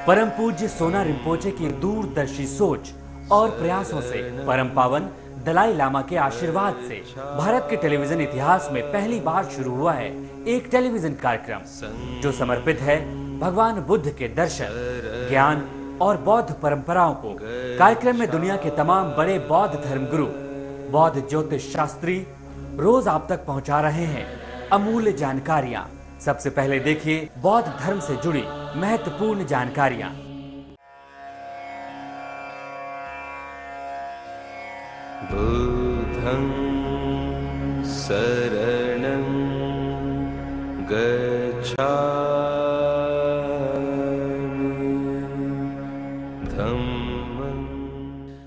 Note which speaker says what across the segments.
Speaker 1: परम पूज्य सोना रिम्पोचे की दूरदर्शी सोच और प्रयासों से, परम पावन दलाई लामा के आशीर्वाद से भारत के टेलीविजन इतिहास में पहली बार शुरू हुआ है एक टेलीविजन कार्यक्रम जो समर्पित है भगवान बुद्ध के दर्शन, ज्ञान और बौद्ध परंपराओं को। कार्यक्रम में दुनिया के तमाम बड़े बौद्ध धर्मगुरु, बौद्ध ज्योतिष शास्त्री रोज आप तक पहुंचा रहे हैं अमूल्य जानकारियां। सबसे पहले देखिए बौद्ध धर्म से जुड़ी महत्वपूर्ण जानकारियां।
Speaker 2: बुद्धं शरणं गच्छामि धम्मं।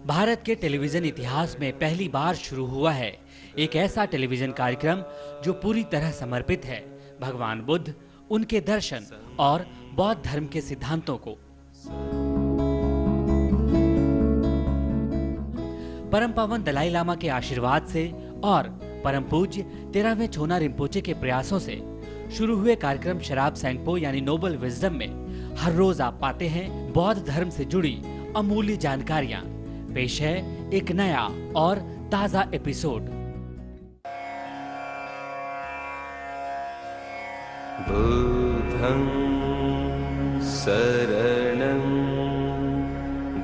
Speaker 1: भारत के टेलीविजन इतिहास में पहली बार शुरू हुआ है एक ऐसा टेलीविजन कार्यक्रम जो पूरी तरह समर्पित है भगवान बुद्ध, उनके दर्शन और बौद्ध धर्म के सिद्धांतों को। परम पावन दलाई लामा के आशीर्वाद से और परम पूज्य 13वें छोना रिम्पोचे के प्रयासों से शुरू हुए कार्यक्रम शराब सैंगपो यानी नोबल विजडम में हर रोज आप पाते हैं बौद्ध धर्म से जुड़ी अमूल्य जानकारियां। पेश है एक नया और ताजा एपिसोड।
Speaker 2: बुद्धं शरणं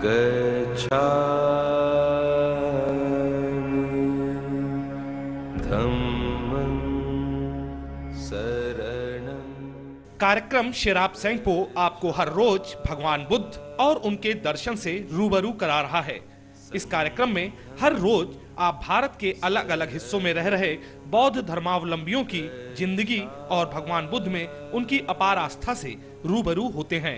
Speaker 2: गच्छामि धम्मं शरणं।
Speaker 3: कार्यक्रम शराब सैंगपो आपको हर रोज भगवान बुद्ध और उनके दर्शन से रूबरू करा रहा है। इस कार्यक्रम में हर रोज आप भारत के अलग अलग हिस्सों में रह रहे बौद्ध धर्मावलंबियों की जिंदगी और भगवान बुद्ध में उनकी अपार आस्था से रूबरू होते हैं।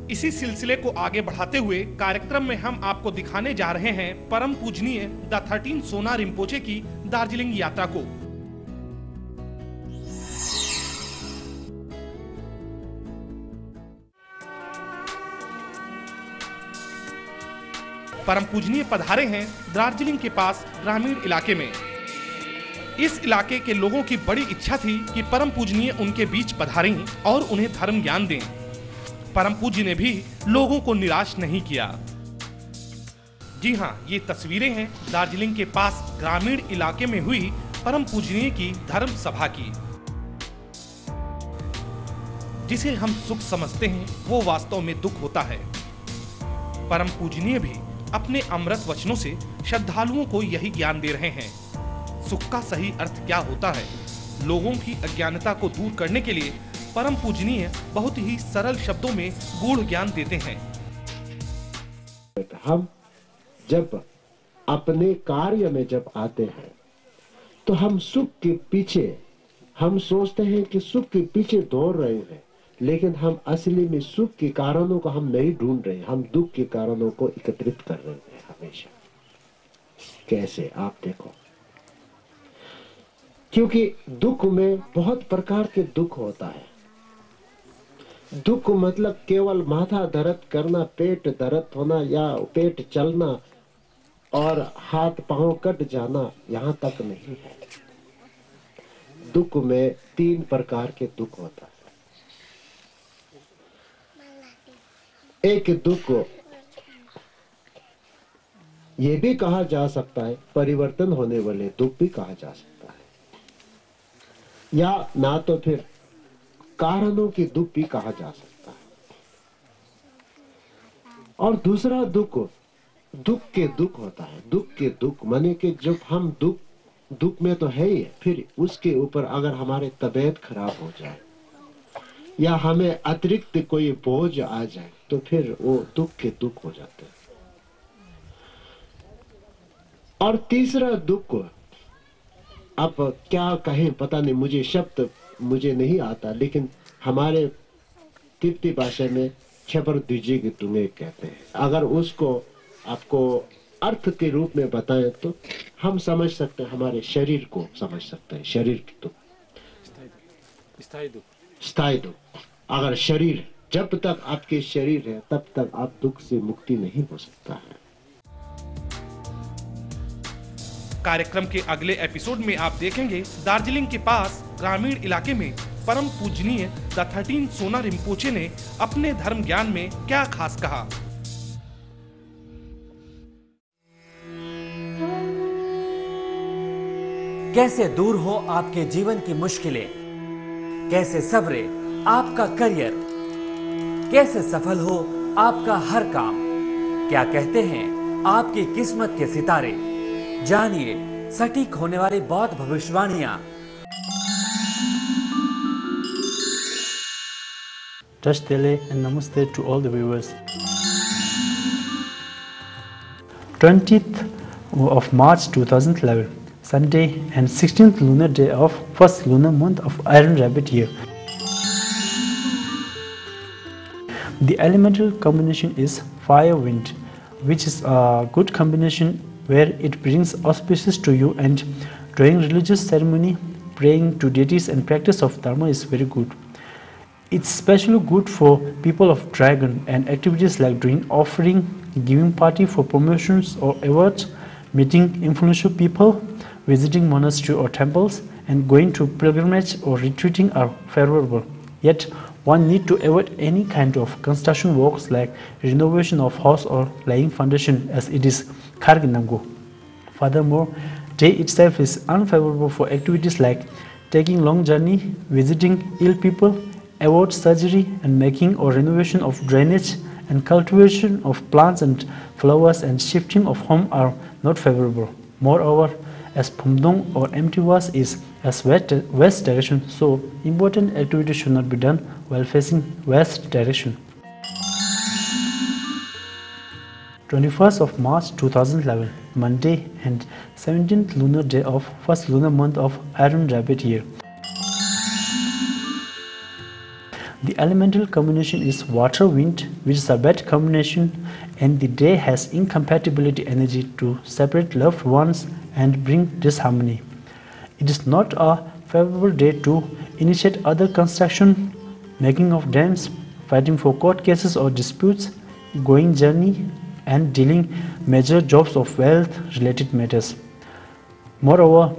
Speaker 3: इसी सिलसिले को आगे बढ़ाते हुए कार्यक्रम में हम आपको दिखाने जा रहे हैं परम पूजनीय द 13 सोना रिम्पोचे की दार्जिलिंग यात्रा को। परम पूजनीय पधारे हैं दार्जिलिंग के पास ग्रामीण इलाके में। इस इलाके के लोगों की बड़ी इच्छा थी कि परम पूजनीय उनके बीच पधारें और उन्हें धर्म ज्ञान दें। परम पूज्य ने भी लोगों को निराश नहीं किया। जी हाँ, ये तस्वीरें हैं दार्जिलिंग के पास ग्रामीण इलाके में हुई परम पूजनीय की धर्म सभा की। जिसे हम सुख समझते हैं वो वास्तव में दुख होता है। परम पूजनीय भी अपने अमृत वचनों से श्रद्धालुओं को यही ज्ञान दे रहे हैं। सुख का सही अर्थ क्या होता है, लोगों की अज्ञानता को दूर करने के लिए परम पूजनीय बहुत ही सरल शब्दों में गूढ़ ज्ञान देते हैं।
Speaker 4: हम जब अपने कार्य में जब आते हैं तो हम सुख के पीछे, हम सोचते हैं कि सुख के पीछे दौड़ रहे हैं, लेकिन हम असली में सुख के कारणों को हम नहीं ढूंढ रहे, हम दुख के कारणों को एकत्रित कर रहे हैं हमेशा। कैसे, आप देखो, क्योंकि दुख में बहुत प्रकार के दुख होता है। दुख मतलब केवल माथा दर्द करना, पेट दर्द होना या पेट चलना और हाथ पांव कट जाना, यहाँ तक नहीं है। दुख में 3 प्रकार के दुख होता है। एक दुख ये भी कहा जा सकता है, परिवर्तन होने वाले दुख भी कहा जा सकता है, या ना तो फिर कारणों के दुख भी कहा जा सकता है। और दूसरा दुख दुख के दुख होता है। दुख के दुख माने कि जब हम दुख में तो है ही, फिर उसके ऊपर अगर हमारे तबीयत खराब हो जाए या हमें अतिरिक्त कोई बोझ आ जाए तो फिर वो दुख के दुख हो जाते हैं। और तीसरा दुख, अब क्या कहें पता नहीं, मुझे शब्द मुझे नहीं आता, लेकिन हमारे तिब्बती भाषा में छबर दीजिए कि तुम्हें कहते हैं। अगर उसको आपको अर्थ के रूप में बताएं तो हम समझ सकते हैं, हमारे शरीर को समझ सकते हैं, शरीर की दुख, स्थायी दुख। अगर शरीर, जब तक आपके शरीर है तब तक आप दुख से मुक्ति नहीं हो सकता है।
Speaker 3: कार्यक्रम के अगले एपिसोड में आप देखेंगे दार्जिलिंग के पास ग्रामीण इलाके में परम पूजनीय द 13 सोना रिम्पोचे ने अपने धर्म ज्ञान में क्या खास कहा।
Speaker 1: कैसे दूर हो आपके जीवन की मुश्किलें, कैसे सवरे आपका करियर, कैसे सफल हो आपका हर काम, क्या कहते हैं आपकी किस्मत के सितारे। जानिए सटीक होने वाली बौद्ध भविष्यवाणियां।
Speaker 5: Tashtele and Namaste to all the viewers. 20th of March 2011, Sunday and 16th lunar day of first lunar month of Iron Rabbit year. The elemental combination is fire wind, which is a good combination where it brings auspicious to you, and during religious ceremony, praying to deities and practice of dharma is very good. It's especially good for people of dragon and activities like doing offering, giving party for promotions or awards, meeting influential people, visiting monastery or temples, and going to pilgrimage or retreating are favorable. Yet one need to avoid any kind of construction works like renovation of house or laying foundation, as it is Kharginamgo. Furthermore, day itself is unfavorable for activities like taking long journey, visiting ill people, avoid surgery, and making or renovation of drainage, and cultivation of plants and flowers and shifting of home are not favorable. Moreover, as Phumdong or empty was is as west direction, so important activity should not be done while facing west direction. 21st of March 2011, Monday and 17th lunar day of first lunar month of Iron Rabbit year. The elemental combination is water wind, which is a bad combination, and the day has incompatibility energy to separate loved ones and bring disharmony. It is not a favorable day to initiate other construction, making of dams, fighting for court cases or disputes, going journey, and dealing major jobs of wealth related matters. Moreover,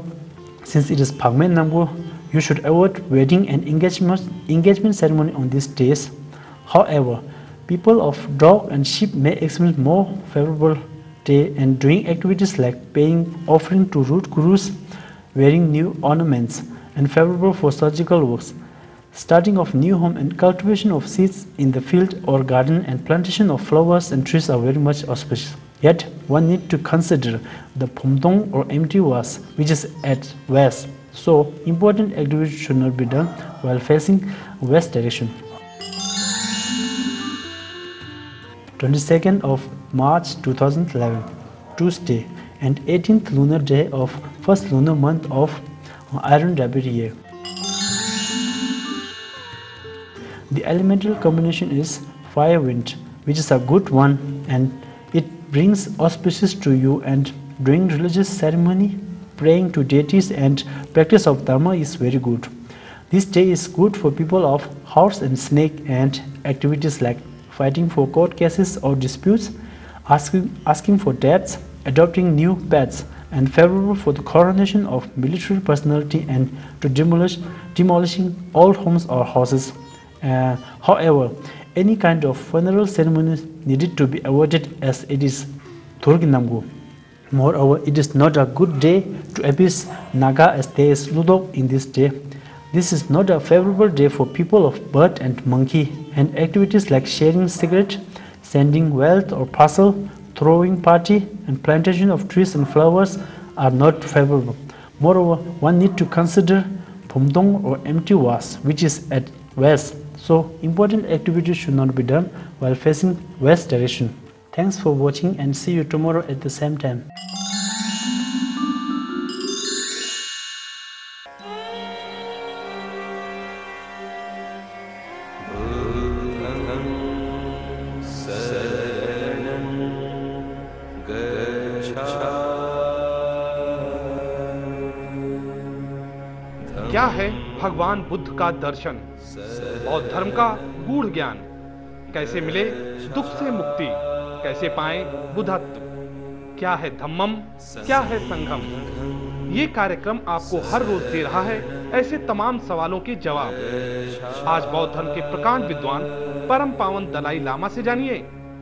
Speaker 5: since it is Phagmen Namgo, you should avoid wedding and engagement ceremony on these days. However, people of dog and sheep may experience more favorable day and doing activities like paying offering to root gurus, wearing new ornaments, and favorable for surgical works. Starting of new home and cultivation of seeds in the field or garden and plantation of flowers and trees are very much auspicious. Yet, one need to consider the Phumdong or empty was, which is at west. So, important activities should not be done while facing west direction. 22nd of March 2011, Tuesday and 18th lunar day of first lunar month of Iron Rabbit year. The elemental combination is fire wind, which is a good one, and it brings auspicious to you, and during religious ceremony, praying to deities and practice of dharma is very good. This day is good for people of horse and snake and activities like fighting for court cases or disputes, asking for debts, adopting new pets, and favorable for the coronation of military personality and to demolishing old homes or houses. However, any kind of funeral ceremony needed to be avoided, as it is Thurginamgo. Moreover, it is not a good day to appease Naga, as there is Ludok in this day. This is not a favorable day for people of bird and monkey, and activities like sharing cigarette, sending wealth or parcel, throwing party, and plantation of trees and flowers are not favorable. Moreover, one need to consider Phumdong or empty was, which is at west. So, important activities should not be done while facing west direction. Thanks for watching and see you tomorrow at the same time.
Speaker 3: क्या है भगवान बुद्ध का दर्शन, बौद्ध धर्म का गूढ़ ज्ञान, कैसे मिले दुख से मुक्ति, कैसे पाएं बुद्धत्व, क्या है धम्मम, क्या है संघम। ये कार्यक्रम आपको हर रोज दे रहा है ऐसे तमाम सवालों के जवाब। आज बौद्ध धर्म के प्रकांड विद्वान परम पावन दलाई लामा से जानिए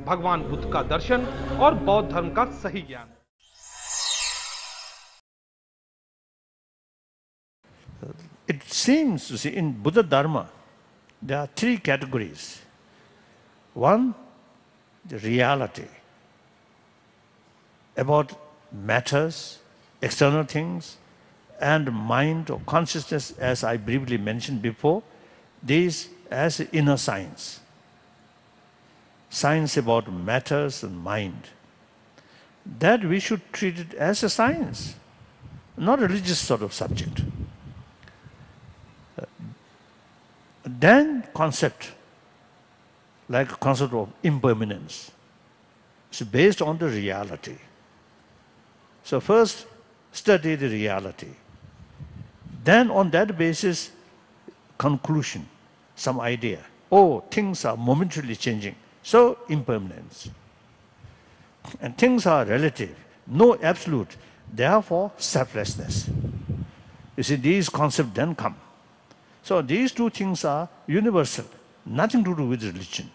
Speaker 3: भगवान बुद्ध का दर्शन और बौद्ध धर्म का सही ज्ञान।
Speaker 6: It seems, you see, in Buddha Dharma, there are three categories. One, the reality about matters, external things, and mind or consciousness, as I briefly mentioned before, these as inner science. Science about matters and mind. That we should treat it as a science, not a religious sort of subject. Then concept, like concept of impermanence, is based on the reality. So first study the reality. Then on that basis, conclusion, some idea. Oh, things are momentarily changing, so impermanence. And things are relative, no absolute, therefore selflessness. You see, these concepts then come. So these two things are universal, nothing to do with religion.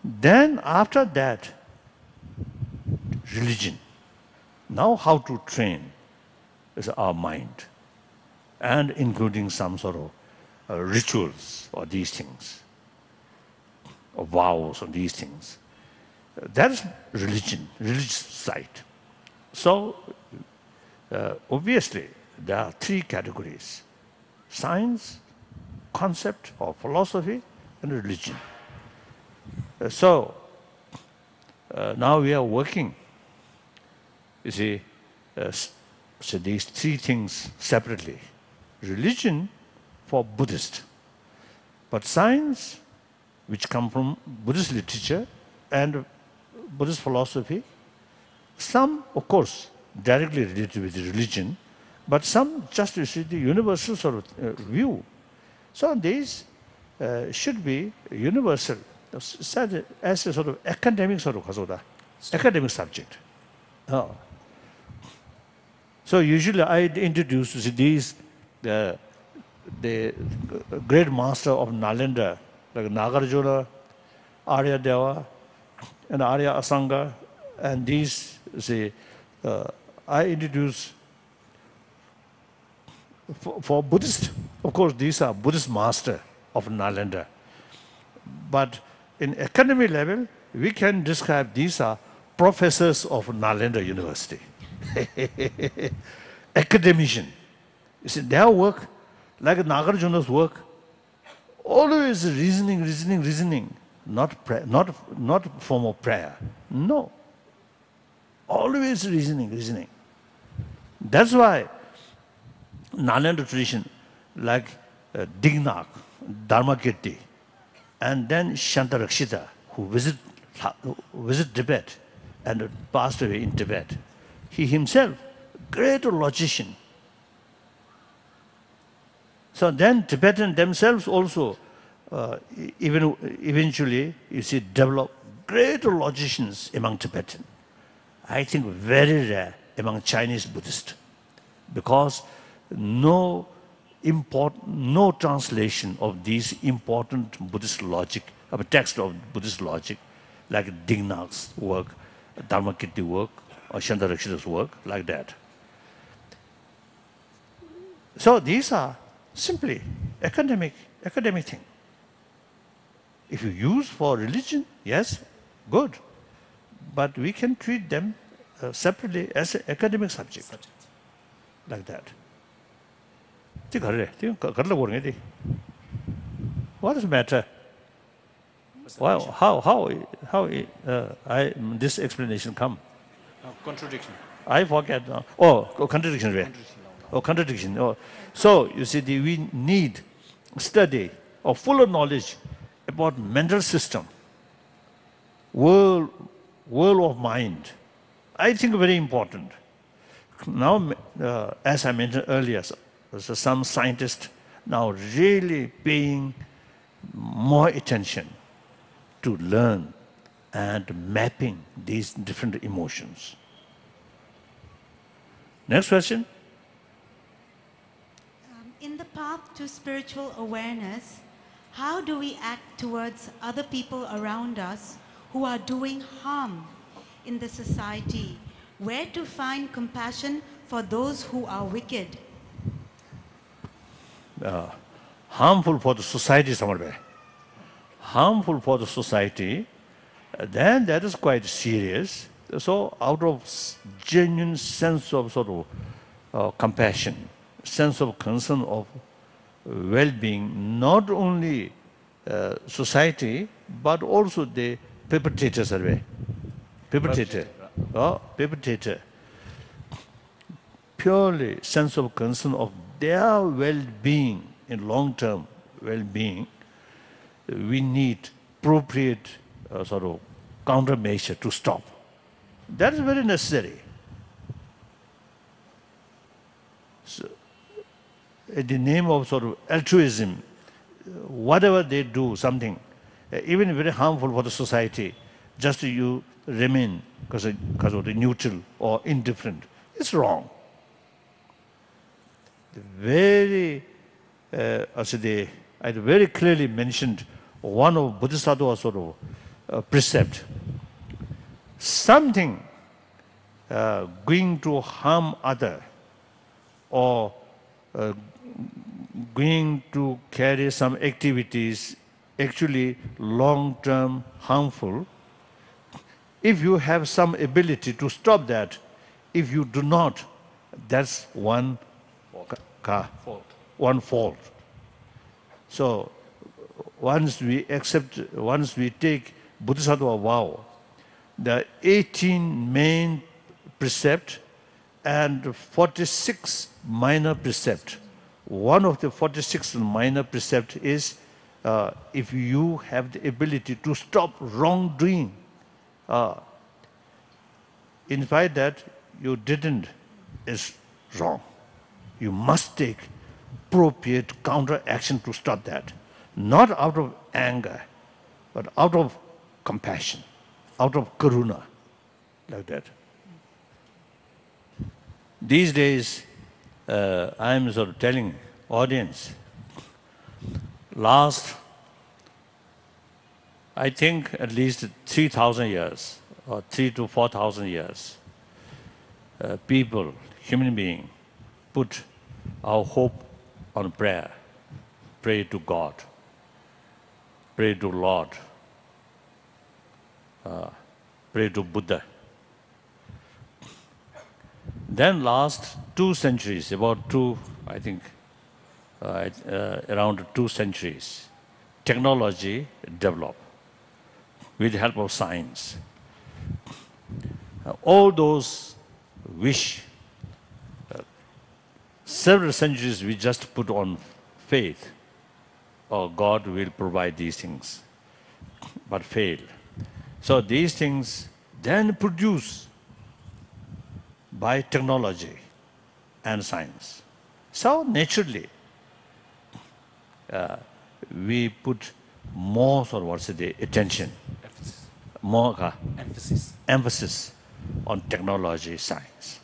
Speaker 6: Then after that, religion. Now how to train is our mind, and including some sort of rituals or these things, or vows or these things. That is religion, religious side. So obviously there are three categories: science, concept or philosophy, and religion. So now we are working, you see, so these three things separately. Religion for Buddhist, but science, which come from Buddhist literature and Buddhist philosophy, some of course directly related with religion, but some just, you see, the universal sort of view. So these should be universal, as a sort of academic sort of academic subject. So usually I introduce these, the great master of Nalanda, like Nagarjuna, Aryadeva, and Arya Asanga, and these, see, I introduce for Buddhist. Of course, these are Buddhist master of Nalanda. But in academic level, we can describe these are professors of Nalanda University. Academician. You see, their work, like Nagarjuna's work, always reasoning, not form of prayer. No. Always reasoning. That's why Nalanda tradition, like Dignath, Dharmakirti, and then Shantarakshita, who visit Tibet and passed away in Tibet. He himself, great logician. So then Tibetans themselves also, even eventually, you see, develop great logicians among Tibetans. I think very rare among Chinese Buddhists, because no translation of these important Buddhist logic, of a text of Buddhist logic, like Dignath's work, Dharmakirti work, or Shantarakshita's work, like that. So these are simply academic thing. If you use for religion, yes, good. But we can treat them separately as an academic subject, like that. What is the matter? Well, how this explanation come?
Speaker 7: Contradiction.
Speaker 6: I forget. Contradiction. Contradiction. So you see, we need study or fuller knowledge about mental system, world of mind. I think very important. Now, as I mentioned earlier, so some scientists now really paying more attention to learn and mapping these different emotions. Next question.
Speaker 7: In the path to spiritual awareness, how do we act towards other people around us who are doing harm in the society? Where to find compassion for those who are wicked?
Speaker 6: Harmful for the society, Samarbe. Harmful for the society, then that is quite serious. So out of genuine sense of sort of compassion, sense of concern of well-being, not only society, but also the perpetrators. Perpetrator. Purely sense of concern of their well-being, in long-term well-being, we need appropriate sort of countermeasure to stop. That is very necessary. So, in the name of sort of altruism, whatever they do, something, even very harmful for the society, just you remain because of the neutral or indifferent, it's wrong. Very, I very clearly mentioned one of Bodhisattva's sort of precept. Something going to harm other or going to carry some activities actually long-term harmful, if you have some ability to stop that, if you do not, that's one fault. So once we take Bodhisattva vow, the 18 main precepts and 46 minor precepts. One of the 46 minor precepts is if you have the ability to stop wrongdoing, in fact that you didn't, is wrong. You must take appropriate counter-action to stop that. Not out of anger, but out of compassion, out of karuna, like that. These days, I am sort of telling audience, last, I think at least 3,000 years, or 3,000 to 4,000 years, people, human beings, put our hope on prayer. Pray to God. Pray to Lord. Pray to Buddha. Then last 2 centuries, about two, I think, around 2 centuries, technology developed with the help of science. All those wish, several centuries we just put on faith, or God will provide these things, but fail. So these things then produce by technology and science. So naturally, we put more sort of what's the attention, more emphasis on technology, science.